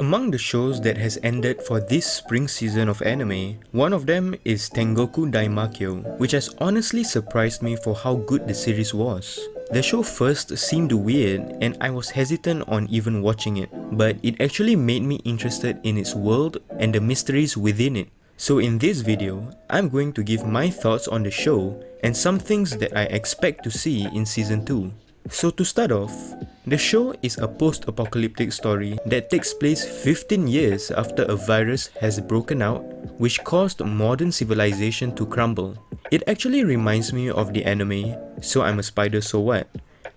Among the shows that has ended for this spring season of anime, one of them is Tengoku Daimakyou, which has honestly surprised me for how good the series was. The show first seemed weird and I was hesitant on even watching it, but it actually made me interested in its world and the mysteries within it. So in this video, I'm going to give my thoughts on the show and some things that I expect to see in season 2. So to start off, the show is a post-apocalyptic story that takes place 15 years after a virus has broken out which caused modern civilization to crumble. It actually reminds me of the anime So I'm a Spider So What,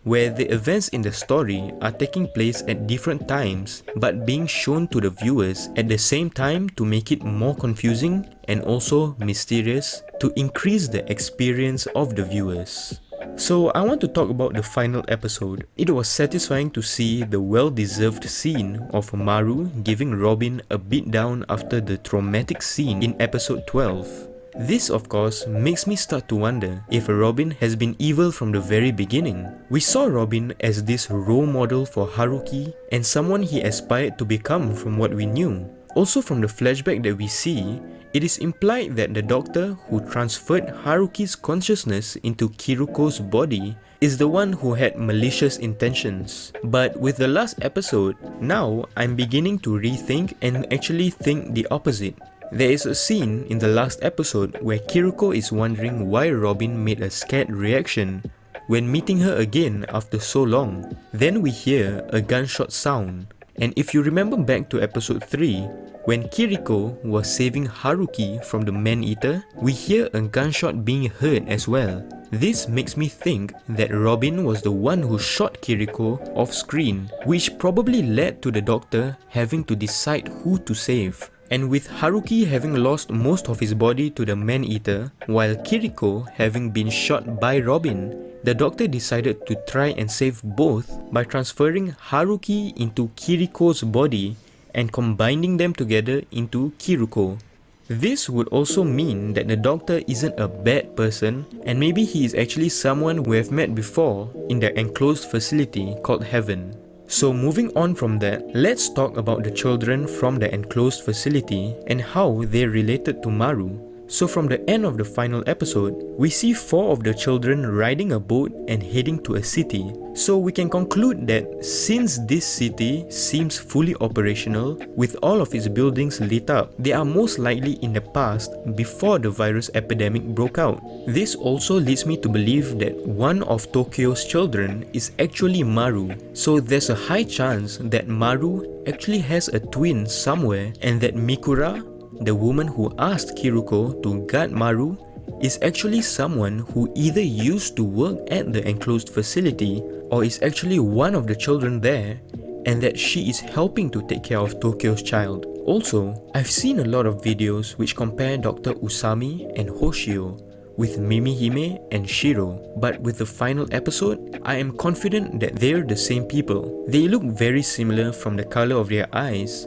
where the events in the story are taking place at different times but being shown to the viewers at the same time to make it more confusing and also mysterious to increase the experience of the viewers. So I want to talk about the final episode. It was satisfying to see the well-deserved scene of Maru giving Robin a beatdown after the traumatic scene in episode 12. This of course makes me start to wonder if Robin has been evil from the very beginning. We saw Robin as this role model for Haruki and someone he aspired to become from what we knew. Also from the flashback that we see, it is implied that the doctor who transferred Haruki's consciousness into Kiruko's body is the one who had malicious intentions. But with the last episode, now I'm beginning to rethink and actually think the opposite. There is a scene in the last episode where Kiruko is wondering why Robin made a scared reaction when meeting her again after so long. Then we hear a gunshot sound. And if you remember back to episode 3, when Kiriko was saving Haruki from the man-eater, we hear a gunshot being heard as well. This makes me think that Robin was the one who shot Kiriko off screen, which probably led to the doctor having to decide who to save. And with Haruki having lost most of his body to the man-eater, while Kiriko having been shot by Robin, the doctor decided to try and save both by transferring Haruki into Kiriko's body and combining them together into Kiruko. This would also mean that the doctor isn't a bad person and maybe he is actually someone we have met before in the enclosed facility called Heaven. So moving on from that, let's talk about the children from the enclosed facility and how they related to Maru. So from the end of the final episode, we see 4 of the children riding a boat and heading to a city. So we can conclude that since this city seems fully operational with all of its buildings lit up, they are most likely in the past before the virus epidemic broke out. This also leads me to believe that one of Tokyo's children is actually Maru. So there's a high chance that Maru actually has a twin somewhere and that Mikura, the woman who asked Kiruko to guard Maru, is actually someone who either used to work at the enclosed facility or is actually one of the children there and that she is helping to take care of Tokyo's child. Also, I've seen a lot of videos which compare Dr. Usami and Hoshio with Mimihime and Shiro, but with the final episode, I am confident that they're the same people. They look very similar from the color of their eyes.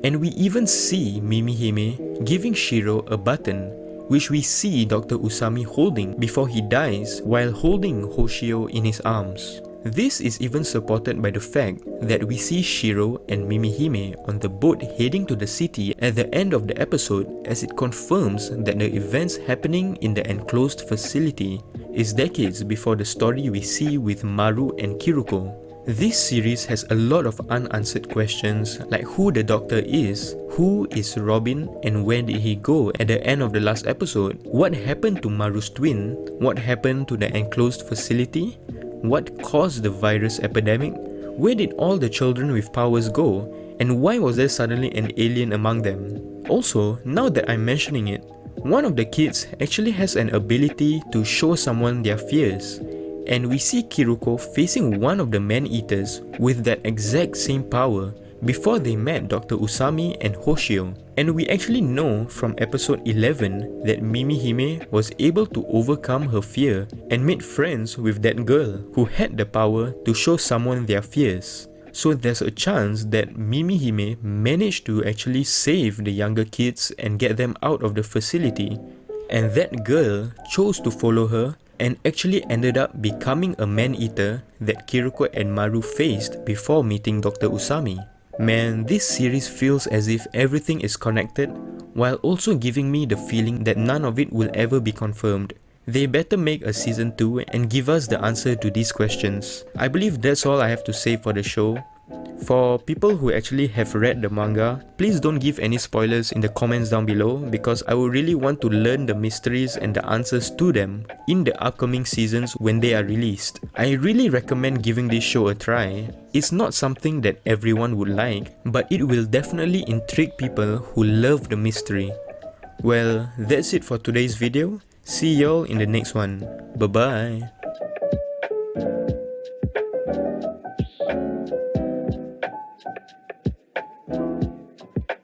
And we even see Mimihime giving Shiro a button, which we see Dr. Usami holding before he dies while holding Hoshio in his arms. This is even supported by the fact that we see Shiro and Mimihime on the boat heading to the city at the end of the episode, as it confirms that the events happening in the enclosed facility is decades before the story we see with Maru and Kiruko. This series has a lot of unanswered questions like who the doctor is, who is Robin and where did he go at the end of the last episode, what happened to Maru's twin, what happened to the enclosed facility, what caused the virus epidemic, where did all the children with powers go, and why was there suddenly an alien among them. Also, now that I'm mentioning it, one of the kids actually has an ability to show someone their fears. And we see Kiruko facing one of the man-eaters with that exact same power before they met Dr. Usami and Hoshio. And we actually know from episode 11 that Mimihime was able to overcome her fear and made friends with that girl who had the power to show someone their fears. So there's a chance that Mimihime managed to actually save the younger kids and get them out of the facility. And that girl chose to follow her and actually ended up becoming a man-eater that Kiruko and Maru faced before meeting Dr. Usami. Man, this series feels as if everything is connected, while also giving me the feeling that none of it will ever be confirmed. They better make a season 2 and give us the answer to these questions. I believe that's all I have to say for the show. For people who actually have read the manga, please don't give any spoilers in the comments down below because I would really want to learn the mysteries and the answers to them in the upcoming seasons when they are released. I really recommend giving this show a try. It's not something that everyone would like, but it will definitely intrigue people who love the mystery. Well, that's it for today's video. See y'all in the next one. Bye bye.